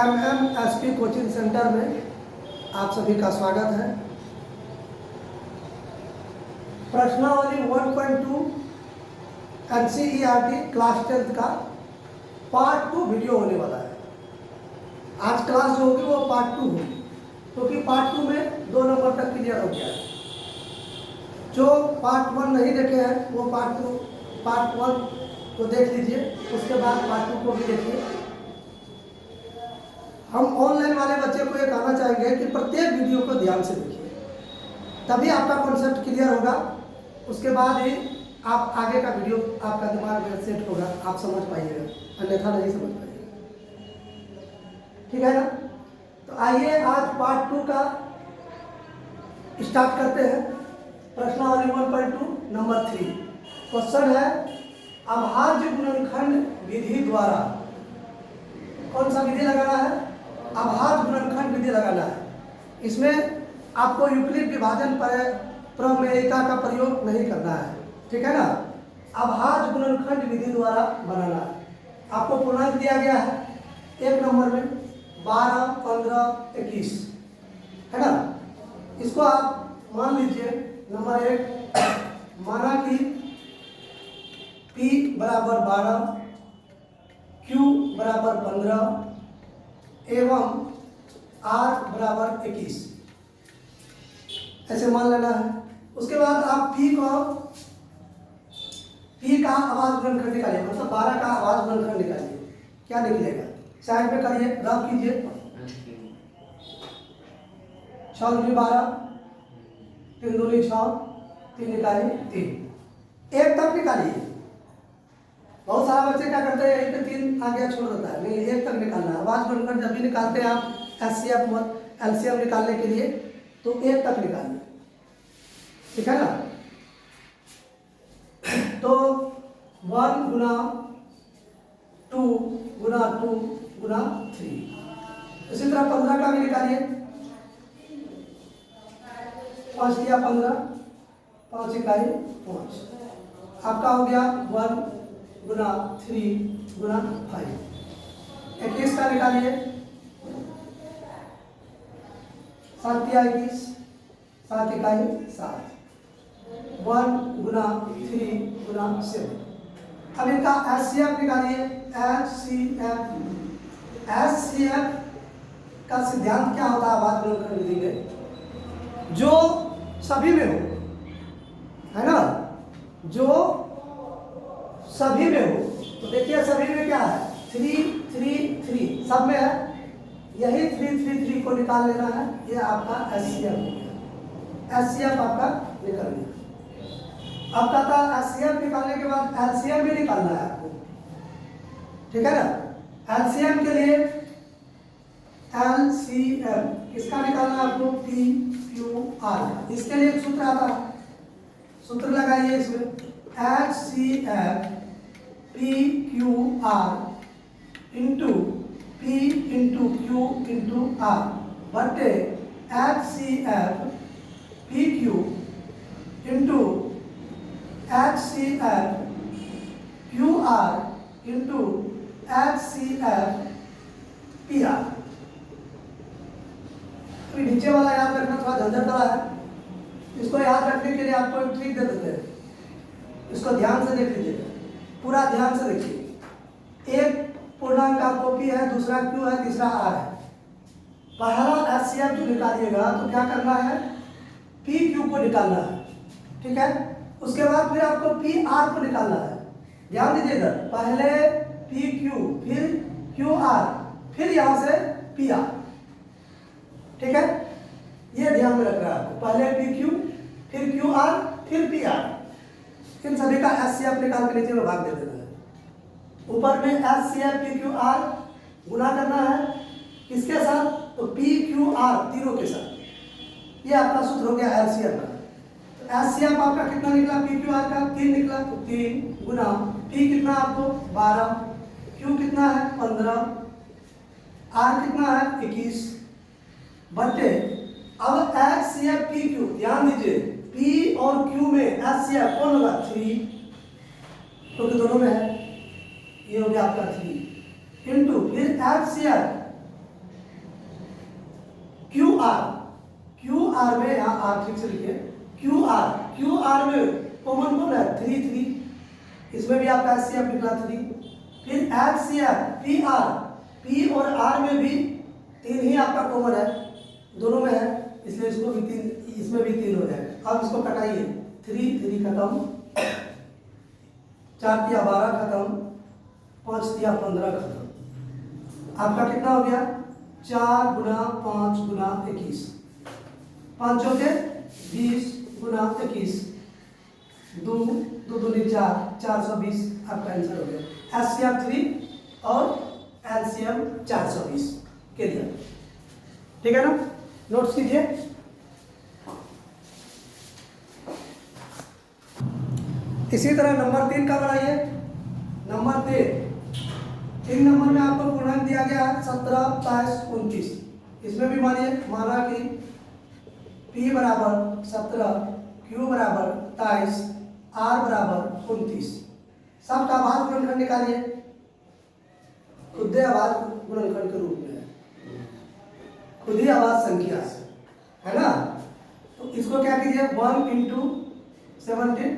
MMSP coaching centre में आप सभी का स्वागत है। प्रश्नावली 1.2 NCERT क्लास 10 का पार्ट 2 वीडियो होने वाला है। आज क्लास जो होगी वो पार्ट 2 होगी, क्योंकि पार्ट 2 में 2 नंबर तक क्लियर हो गया है। जो पार्ट 1 नहीं देखे हैं वो पार्ट 1 को देख लीजिए, उसके बाद पार्ट 2 को भी देखिए। हम ऑनलाइन वाले बच्चे को ये कहना चाहेंगे कि प्रत्येक वीडियो को ध्यान से देखिए, तभी आपका कॉन्सेप्ट क्लियर होगा। उसके बाद ही आप आगे का वीडियो आपका दिमाग में सेट होगा, आप समझ पाइएगा, अन्यथा नहीं समझ पाइएगा। ठीक है ना? तो आइए आज पार्ट 2 का स्टार्ट करते हैं। प्रश्नावली 1.2 नंबर 3 क्वेश्चन है अभाज्य गुणनखंड विधि द्वारा। कौन सा विधि लगाना है? अभाज्य गुणनखंड विधि लगाना है। इसमें आपको यूक्लिड विभाजन प्रमेयिका का प्रयोग नहीं करना है, ठीक है ना? अभाज्य गुणनखंड विधि द्वारा बनाना है। आपको पूर्णांक दिया गया है एक नंबर में 12, 15, 21, है ना? इसको आप मान लीजिए। नंबर 1 माना कि P बराबर 12, Q बराबर 15 एवं R बराबर 21, ऐसे मान लेना है। उसके बाद आप P का अभाज्य गुणनखंड निकालिए, मतलब 12 का अभाज्य गुणनखंड निकालिए। क्या निकलेगा? साइड में करिए, रफ कीजिए। 6 दूनी 12, 3 दूनी 6, 3 निकालिए 3, 1 तक निकालिए। बहुत सारा बच्चे क्या करते हैं, यहीं पे 3 आ गया छोड़ देता है, नहीं 1 तक निकालना है। अभाज्य गुणनखंड जब भी निकालते हैं आप एलसीएम निकालने के लिए, तो 1 तक निकालिए, ठीक है ना? तो 1 गुना 2 गुना 2 गुना 3। इसी तरह 15 का भी निकालिए। 5 दिया 15, 5 इकाई 5, आपका हो गया 1 गुना 3 गुना 5। 21 का निकालिए। 7 दिया 21, 7 इकाई 7, 1 गुना 3 गुना 7। अब इनका एचसीएफ निकालिए। एचसीएफ का सिद्धांत क्या होता है अभाज्य गुणनखंड विधि में? जो सभी में हो, है ना? जो सभी में हो, तो देखिए सभी में क्या है? 3 3 3 सब में है। यही 3 3 3 को निकाल लेना है। ये आपका एचसीएफ हो गया। एचसीएफ आपका निकल गया। अब कहता है एचसीएफ निकालने के बाद एलसीएम भी निकालना है आपको, ठीक है ना? एलसीएम के लिए एलसीएम किसका निकालना है आपको? P Q R. इसके लिए एक सूत्र आता है, सूत्र लगाइए इसमें। HCF P Q R into P into Q into R बटे HCF P Q into HCF QR into HCF PR। तो नीचे वाला याद रखना थोड़ा झंझट वाला है। इसको याद रखने के लिए आपको एक ट्रिक दे देते हैं, इसको ध्यान से देख लीजिएगा, पूरा ध्यान से देखिए। एक पूर्णांक आपको P है, दूसरा Q है, तीसरा R है। पहला HCF जो निकालिएगा तो क्या करना है? PQ को निकालना है, ठीक है? उसके बाद फिर आपको PR को निकालना है। ध्यान दीजिए इधर, पहले PQ, फिर QR, फिर यहां से PR, ठीक है? ये ध्यान में रखना है आपको। पहले PQ, फिर QR, फिर PR। इन सभी का HCF निकाल के नीचे में भाग दे देना है। ऊपर में HCF PQR गुना करना है किसके साथ? तो PQR तीनों के साथ। ये आपका सूत्र हो गया एलसीएम का। एचसीएफ आपका कितना निकला? PQR का 3 निकला, तो 3 गुना P कितना आपको 12, Q कितना है 15, R कितना है 21 बटे। अब HCF PQ ध्यान दीजिए, P और Q में HCF कौन होगा? 3, क्योंकि दोनों में है, ये हो गया आपका 3 इंटू फिर HCl QR में यहाँ R ठीक से लिखिए, QR में कॉमन कौन है 3 इसमें भी आपका HCl निकला 3, फिर HCl P और R में भी 3 ही आपका कॉमन है, दोनों में है, इसलिए इसको भी 3, इसमें भी 3 हो जाएगा। अब इसको कटाइए, 3 खत्म, 4 तिया 12 खत्म, 5 तिया 15 खत्म। आपका कितना हो गया 4 गुना 5 गुना 21, 5 चौके 20 गुना 21, 2 दूनी 4, 420 आपका आंसर हो गया। HCl 3 और LCM 420 के दिया, ठीक है ना, नोट्स कीजिए। इसी तरह नंबर 3 का बनाइए। नंबर 3 नंबर में आपको पूर्णांक दिया गया है 17, 22, 29। इसमें भी माना कि P बराबर 17, Q बराबर 23, R बराबर 29। सबका आवाज गुणनखंड निकालिए, खुद आवाज गुणनखंड के रूप में है, खुद ही आवाज संख्या है ना। तो इसको क्या कीजिए 1 इंटू 17,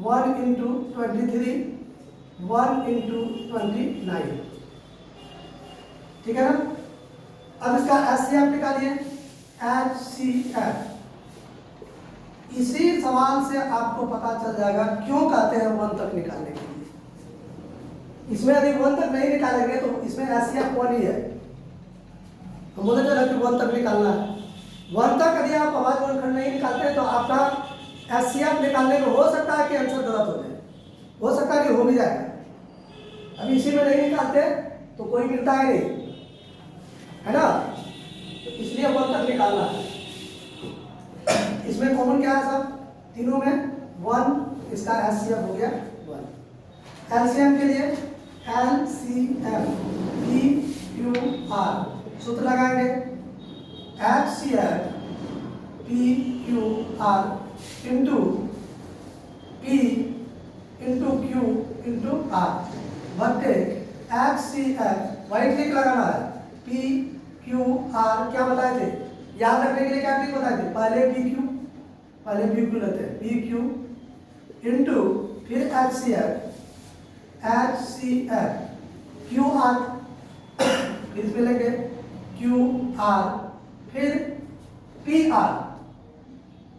1 इंटू 23, 1 इंटू 29, ठीक है ना। अब इसका HCF निकालिए, HCF। इसी सवाल से आपको पता चल जाएगा क्यों कहते हैं 1 तक निकालने के लिए। इसमें यदि 1 तक नहीं निकालेंगे तो इसमें HCF 1 ही है, हम बोले थे ना कि 1 तक निकालना है। 1 तक यदि आप आवाज गुणनखंड नहीं निकालते तो आपका HCF निकालने में हो सकता है कि आंसर गलत हो जाए, हो सकता है कि हो भी जाएगा। अभी इसी में नहीं निकालते तो कोई मिलता है नहीं, है ना, तो इसलिए 1 तक निकालना है। इसमें कॉमन क्या है सब, तीनों में 1, इसका HCF हो गया 1। LCM के लिए LCM PQR सूत्र लगाएंगे, HCF PQR into P into Q into R बटे HCF, वही ट्रिक लगाना है। PQR क्या बताए थे, याद रखने के लिए क्या ट्रिक बताए थे, पहले PQ लेते हैं, PQ इंटू फिर HCF QR, फिर इसमें लेंगे QR फिर PR,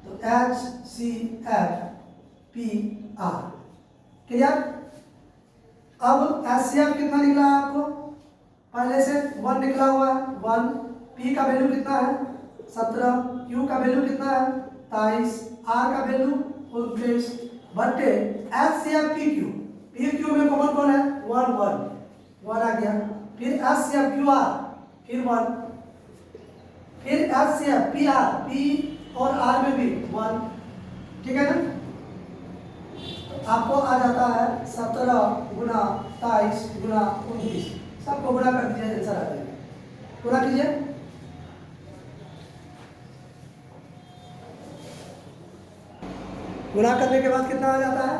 तो HCF PR, क्लियर। अब HCF कितना निकला है आपको, पहले से 1 निकला हुआ है, 1, P का वैल्यू कितना है 17, Q का वैल्यू कितना है 23, R का वैल्यू 29 बटे HCF PQ में कॉमन कौन है 1 आ गया, फिर HCF QR फिर 1, फिर HCF PR, P और R में भी 1, ठीक है ना। आपको आ जाता है 17 गुना 23 गुना 29, सबको गुणा कर दीजिए, आंसर आ जाएगा। गुणा कीजिए, गुणा करने के बाद कितना आ जाता है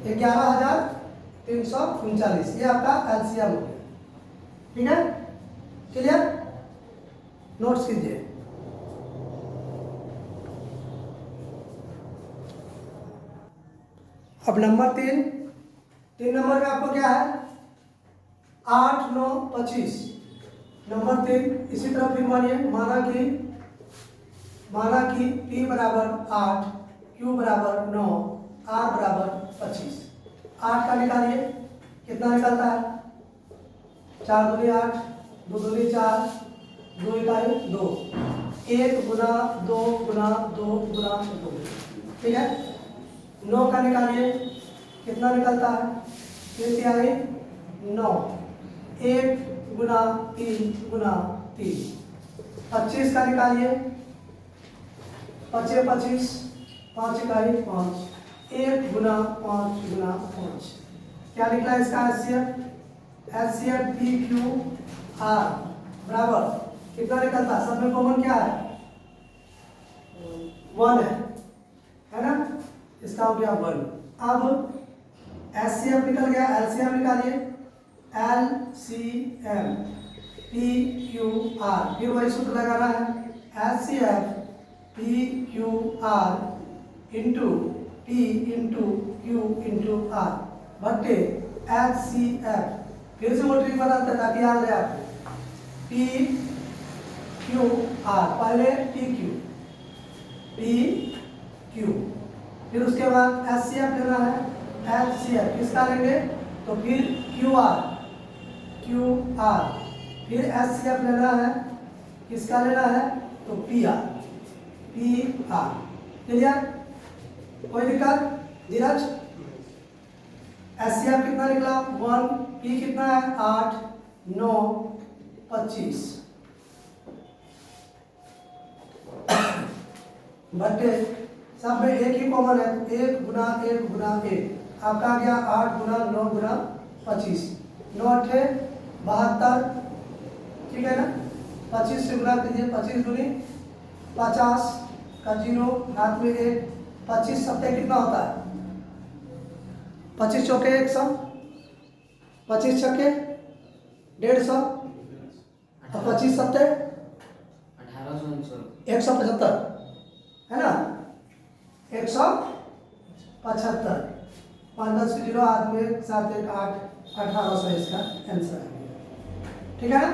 11,339, ये आपका LCM हो गया, ठीक है, क्लियर, नोट्स कीजिए। अब नंबर 3 नंबर में आपको क्या है 8, 9, 25। नंबर 3 इसी तरह फिर माना कि P बराबर 8, Q बराबर 9, R बराबर 25। 8 का निकालिए, कितना निकलता है 4 दूनी 8, 2 दूनी 4, 2 इकाई 2, 1 गुना 2 गुना 2 गुना 2, ठीक है। 9 का निकालिए, कितना निकलता है 3 तिहाई 9, 1 गुना 3 गुना 3। 25 का निकालिए, 25 25, 5 इकाई 5, 1 गुना 5 गुना 5, क्या निकला इसका HCF PQR बराबर कितना निकलता, सब में कॉमन क्या है 1 है ना, इसका हो गया 1। अब HCF निकल गया, LCM निकालिए, LCM PQR, फिर वही सूत्र लगाना है, HCF PQR into P into Q into R बट्टे HCF, फिर से वो ट्रिक बनाते हैं ताकि याद रहे आपको, PQR, पहले PQ, फिर उसके बाद HCF लेना है, HCF किसका लेंगे तो फिर QR, फिर HCF लेना है, किसका लेना है तो PR, क्लियर, कोई दिक्कत धीरज? HCF कितना निकला 1, P कितना है 8, 9, 25 बटे सब में एक ही कॉमन है, 1 गुना 1 गुना 1, आपका आ गया 8 गुना 9 गुना 25, 9 8 72, ठीक है ना, 25 से गुना कीजिए, 25 गुनी 50 का 0 हाथ में 1, 25 सत्ते कितना होता है 25 चौके 100, 25 छक्के 150 और 25 सत्ते 175 है ना, 175, 5 10 की 0 हाथ में 7 1 8, 1800 इसका आंसर है, ठीक है ना।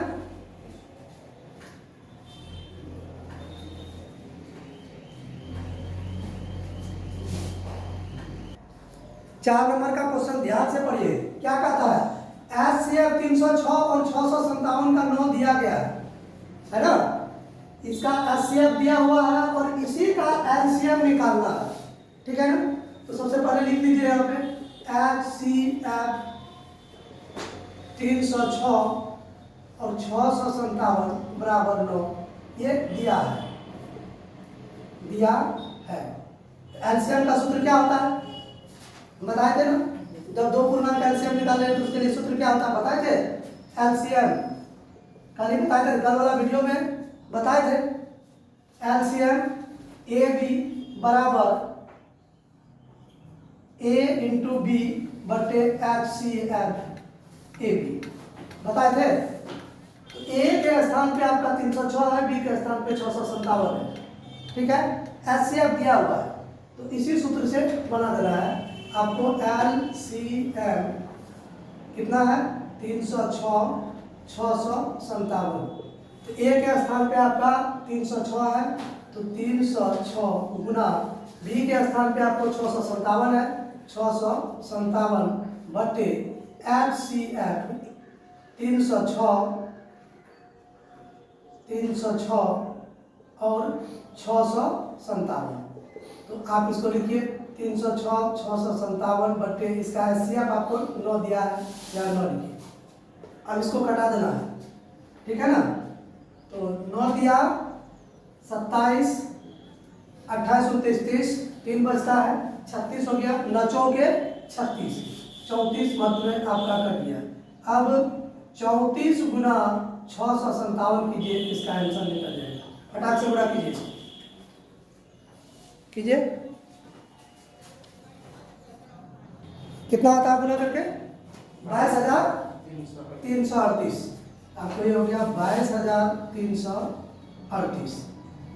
चार नंबर का क्वेश्चन ध्यान से पढ़िए, क्या कहता है, HCF 306 और 657 का 9 दिया गया है ना, इसका HCF दिया हुआ है और इसी का LCM निकालना है, ठीक है ना। तो सबसे पहले लिख लीजिए यहाँ पे HCF 306 और 657 बराबर 9, ये दिया है। LCM का सूत्र क्या होता है बताए थे ना, जब दो पूर्णांक LCM निकाले तो उसके लिए सूत्र क्या होता है बताए थे, LCM कल ही बताए थे, कल वाला वीडियो में बताए थे, LCM AB बराबर A इंटू B बट्टे HCF AB बताए थे। तो A के स्थान पे आपका 306 है, B के स्थान पे 657 है, ठीक है। HCF दिया हुआ है तो इसी सूत्र से बना देना है आपको, LCM कितना है 306 657, तो A के स्थान पे आपका 306 है तो 306 गुना B के स्थान पे आपको 657 है, 657 बटे HCF 306 और 657, तो आप इसको लिखिए 306 657 बट्टे इसका HCF आपको 9 दिया है, या 9 लिखिए। अब इसको कटा देना है, ठीक है ना, तो 9 दिया 27 28 29 30, 3 बचता है 36 हो गया, 9 चौके 36, 34 मध्य में आपका कर दिया। अब 34 गुना 657 कीजिए, इसका आंसर निकल जाएगा, फटाक से गुणा कीजिए कितना आता है गुना करके 22,338, आपको ये हो गया 22,338,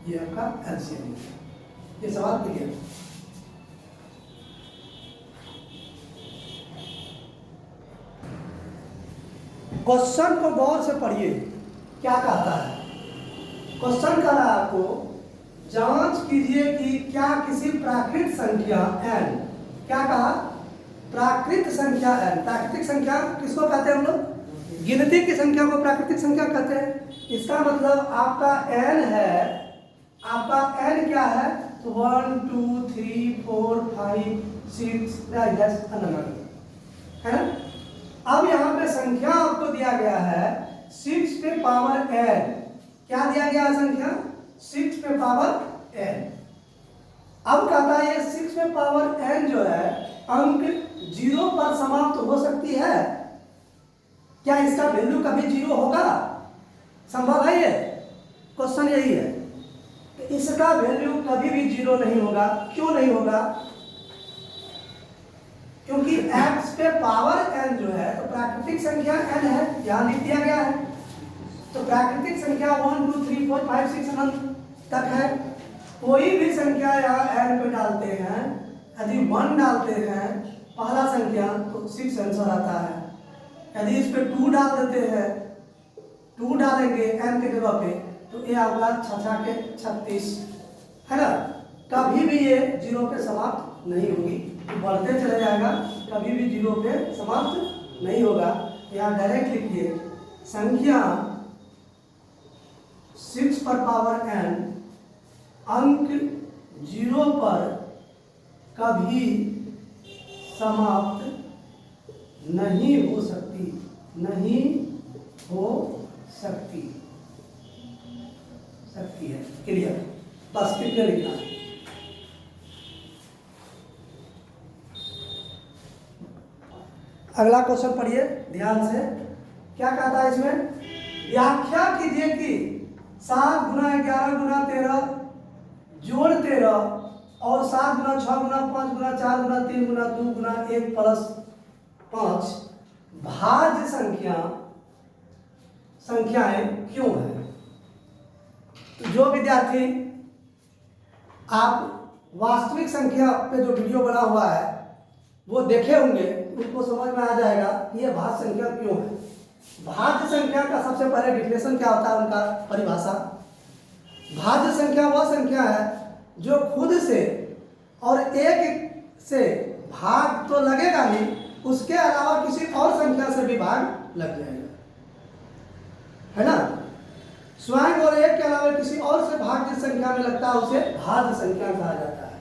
ये आपका LCM, ये सवाल क्लियर। क्वेश्चन को गौर से पढ़िए, क्या कहता है, क्वेश्चन कह रहा है आपको जांच कीजिए कि क्या किसी प्राकृत संख्या n, क्या कहा प्राकृत संख्या n, प्राकृतिक संख्या किसको कहते हैं हम लोग, गिनती की संख्या को प्राकृतिक संख्या कहते हैं। इसका मतलब आपका n है, आपका n क्या है तो 1 2 3 4 5 6 है ना। अब यहाँ पे संख्या आपको दिया गया है 6 पे पावर n, क्या दिया गया है संख्या 6 पे पावर n। अब कहता है ये 6 पे पावर n जो है अंक 0 पर समाप्त हो सकती है, क्या इसका वैल्यू कभी 0 होगा, संभव है ये, क्वेश्चन यही है कि इसका वैल्यू कभी भी 0 नहीं होगा। क्यों नहीं होगा, क्योंकि x पे पावर n जो है तो प्राकृतिक संख्या n है, यहाँ लिख दिया गया है। तो प्राकृतिक संख्या 1 2 3 4 5 6 अनंत तक है। कोई भी संख्या यहाँ n पे डालते हैं, यदि 1 डालते हैं पहला संख्या तो 6 आंसर आता है। यदि इस पे 2 डाल देते हैं, 2 डालेंगे n के जगह पे तो ये आपका 6 के 36 है ना। कभी भी ये 0 पे समाप्त नहीं होगी, बढ़ते चले जाएगा, कभी भी 0 पे समाप्त नहीं होगा। यहाँ डायरेक्ट लिखिए संख्या 6 पर पावर n अंक 0 पर कभी समाप्त नहीं हो सकती, नहीं हो सकती है। क्लियर? बस कितने लिखना है। अगला क्वेश्चन पढ़िए ध्यान से, क्या कहता है इसमें? व्याख्या कीजिए कि 7 गुना 11 गुना 13 जोड़ 13 और 7 गुना 6 गुना 5 गुना 4 गुना 3 गुना 2 गुना 1 प्लस 5 भाज्य संख्याएं क्यों है? तो जो विद्यार्थी आप वास्तविक संख्या पे जो वीडियो बना हुआ है वो देखे होंगे, उनको समझ में आ जाएगा कि ये भाज्य संख्या क्यों है। भाज्य संख्या का सबसे पहले डिफिनेशन क्या होता है, उनका परिभाषा। भाज्य संख्या वह संख्या है जो खुद से और एक से भाग तो लगेगा ही, उसके अलावा किसी और संख्या से भी भाग लग जाएगा, है ना। स्वयं और एक के अलावा किसी और से भाग जिस संख्या में लगता है उसे भाज्य संख्या कहा जाता है।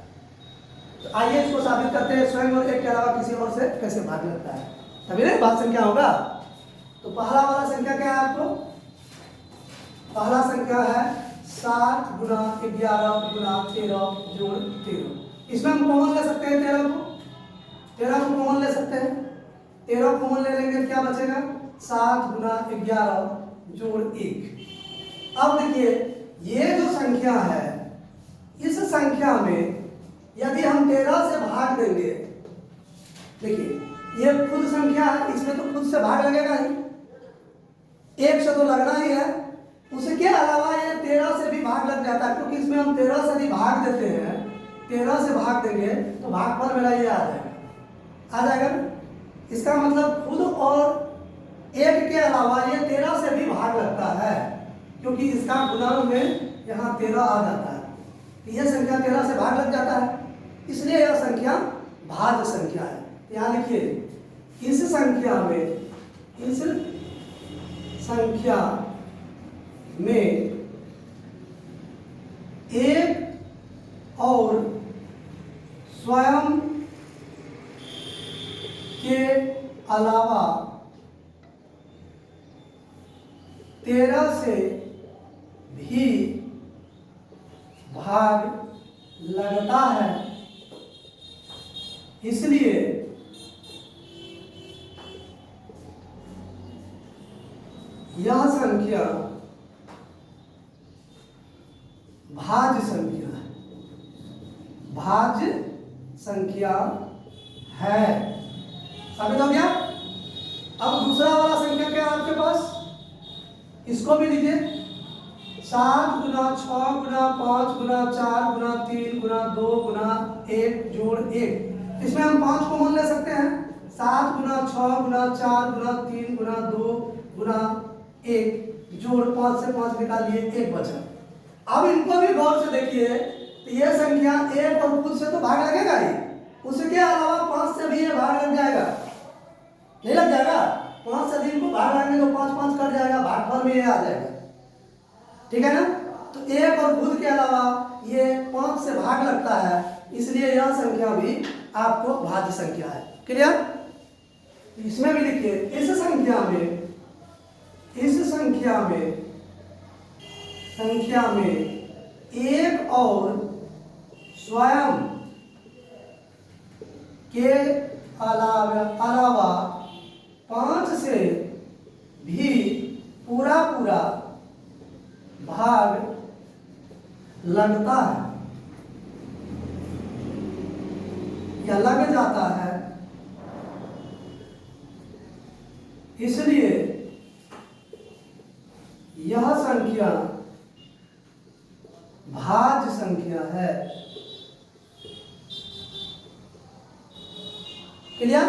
तो आइए इसको साबित करते हैं, स्वयं और एक के अलावा किसी और से कैसे भाग लगता है, तभी ना भाज्य संख्या होगा। तो पहला वाला संख्या क्या है आपको? पहला संख्या है 7 गुना 11 गुना 13 जोड़ 13। इसमें हम कॉमन ले सकते हैं 13 को कॉमन ले सकते हैं। 13 कॉमन ले लेंगे, क्या बचेगा? 7 गुना 11 जोड़ 1। अब देखिए ये जो संख्या है, इस संख्या में यदि हम 13 से भाग देंगे, देखिए ये खुद संख्या है, इसमें तो खुद से भाग लगेगा ही, 1 से तो लगना ही है। उसके अलावा ये 13 से भी भाग लग जाता है, क्योंकि इसमें हम 13 से भी भाग देते हैं। 13 से भाग देंगे तो भागफल मेरा ये आ जाएगा ना। इसका मतलब खुद और एक के अलावा ये 13 से भी भाग लगता है, क्योंकि इसका गुणा में यहाँ 13 आ जाता है, तो यह संख्या 13 से भाग लग जाता है, इसलिए यह संख्या भाज्य संख्या है। यहाँ लिखिए इस संख्या में एक और स्वयं के अलावा 13 से भी भाग लगता है, इसलिए यह संख्या भाज्य संख्या है। साबित हो गया। अब दूसरा वाला संख्या क्या है आपके पास? इसको भी लीजिए 7 गुना 6 गुना 5 गुना 4 गुना 3 गुना 2 गुना 1 जोड़ 1। इसमें हम 5 कॉमन ले सकते हैं। 7 गुना 6 गुना 4 गुना 3 गुना 2 गुना 1 जोड़ 5 से 5 निकालिए, 1 बचा। अब इनको भी गौर से देखिए, तो ये संख्या 1 और खुद से तो भाग लगेगा ही, उसके अलावा 5 से भी ये भाग लग जाएगा, नहीं लग जाएगा? 5 से इनको भाग लगने तो 5 5 कट जाएगा, भागफल में ये आ जाएगा, ठीक है ना। तो 1 और खुद के अलावा ये 5 से भाग लगता है, इसलिए यह संख्या भी आपको भाज्य संख्या है। क्लियर? इसमें भी लिखिए इस संख्या में एक और स्वयं के अलावा 5 से भी पूरा भाग लगता है या लग जाता है, इसलिए यह संख्या भाज्य संख्या है। क्लियर?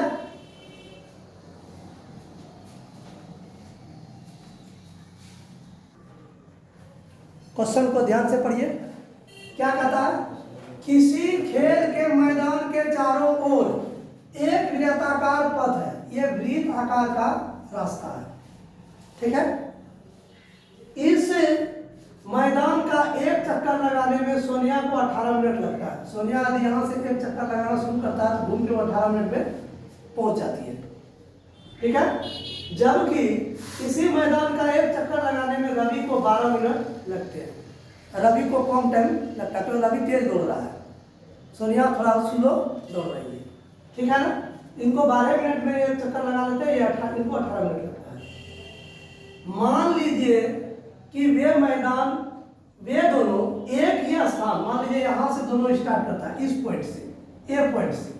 क्वेश्चन को ध्यान से पढ़िए। क्या कहता है? किसी खेल के मैदान के चारों ओर एक वृत्ताकार पथ है। यह वृत्त आकार का रास्ता है, ठीक है। इस मैदान का एक चक्कर लगाने में सोनिया को 18 मिनट लगता है। सोनिया यदि यहाँ से एक चक्कर लगाना शुरू करता है तो घूम के 18 मिनट में पहुंच जाती है, ठीक है। जबकि इसी मैदान का एक चक्कर लगाने में रवि को 12 मिनट लगते हैं। रवि को कम टाइम लगता है क्योंकि रवि तेज दौड़ रहा है, सोनिया थोड़ा स्लो दौड़ रही है, ठीक है ना। इनको 12 मिनट में एक चक्कर लगा लेते हैं, इनको 18 मिनट लगता है। मान लीजिए कि वे मैदान, वे दोनों एक ही स्थान, मान लीजिए यहां से दोनों स्टार्ट करता है, इस पॉइंट से, ए पॉइंट से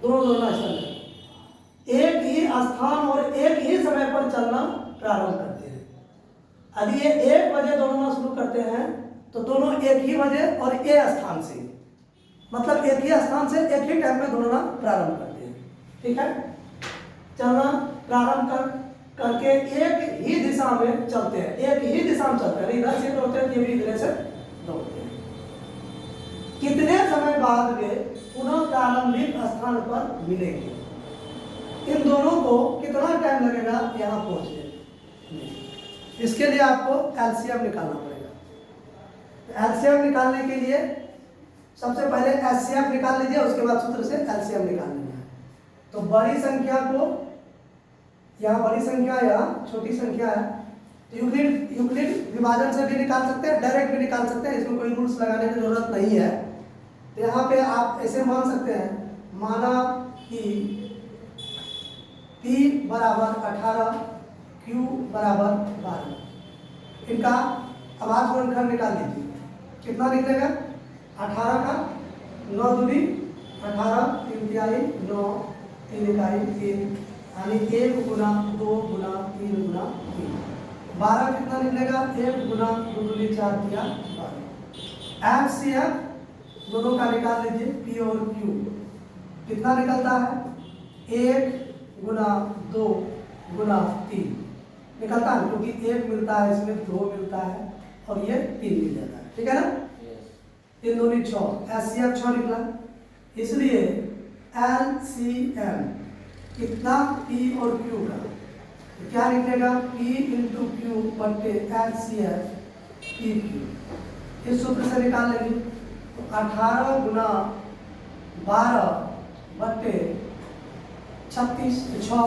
दोनों स्टार्ट, एक ही स्थान और एक ही समय पर चलना प्रारंभ करते हैं। यदि ये 1 बजे दौड़ना शुरू करते हैं तो दोनों एक ही बजे और ए स्थान से, मतलब एक ही स्थान से एक ही टाइम में दौड़ना प्रारंभ करते हैं, ठीक है। चलना प्रारंभ करके एक ही दिशा में चलते हैं, एक ही दिशा में चलते हैं, इधर से दौड़ते हैं, ये भी इधर से दौड़ते हैं। कितने समय बाद वे पुनः प्रारंभिक स्थान पर मिलेंगे? इन दोनों को कितना टाइम लगेगा यहाँ पहुंचने? इसके लिए आपको एलसीएम निकालना पड़ेगा। एलसीएम निकालने के लिए सबसे पहले एचसीएफ निकाल लीजिए, उसके बाद सूत्र से एलसीएम निकाल लेना है। तो बड़ी संख्या को, यहाँ बड़ी संख्या या छोटी संख्या है, यूक्लिड विभाजन से भी निकाल सकते हैं, डायरेक्ट भी निकाल सकते हैं, इसमें कोई रूल्स लगाने की जरूरत नहीं है। तो यहाँ पे आप ऐसे मान सकते हैं, माना कि P बराबर 18, Q बराबर 12। इनका आवाज गुणनखंड निकाल लीजिए, कितना निकलेगा? 18 का 9 दूनी 18, 3 तिहाई 9, 3 इकाई 3, यानी 1 गुना 2 गुना 3 गुना 3। 12 कितना निकलेगा? 1 गुना 2 दूनी 4 तिया 12। एफसीएफ दोनों का निकाल लीजिए, P और Q कितना निकलता है? 1 गुना 2 गुना 3 निकलता है, क्योंकि 1 मिलता है, इसमें 2 मिलता है और ये 3 मिल जाता है, ठीक है ना। 3 दूनी 6, एचसीएफ 6 निकला। इसलिए एलसीएम कितना? P और Q का, तो क्या निकलेगा? P इंटू Q बटे एलसीएफ PQ। इस सूत्र से निकाल लेंगे, तो 18 गुना 12 बटे 36, 6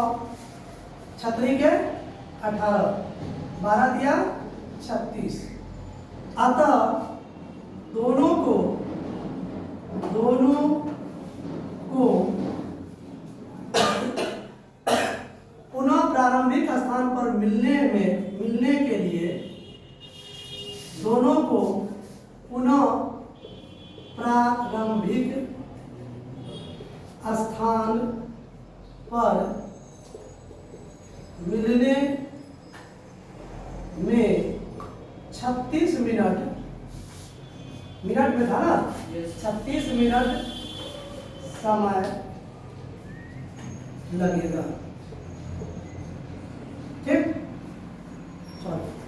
छतरी के 18, 12 दिया 36। अतः दोनों को पुनः प्रारंभिक स्थान पर मिलने के लिए दोनों को पुनः प्रारंभिक स्थान पर मिलने में 36 मिनट में था ना, 36 मिनट समय लगेगा, ठीक। चलो।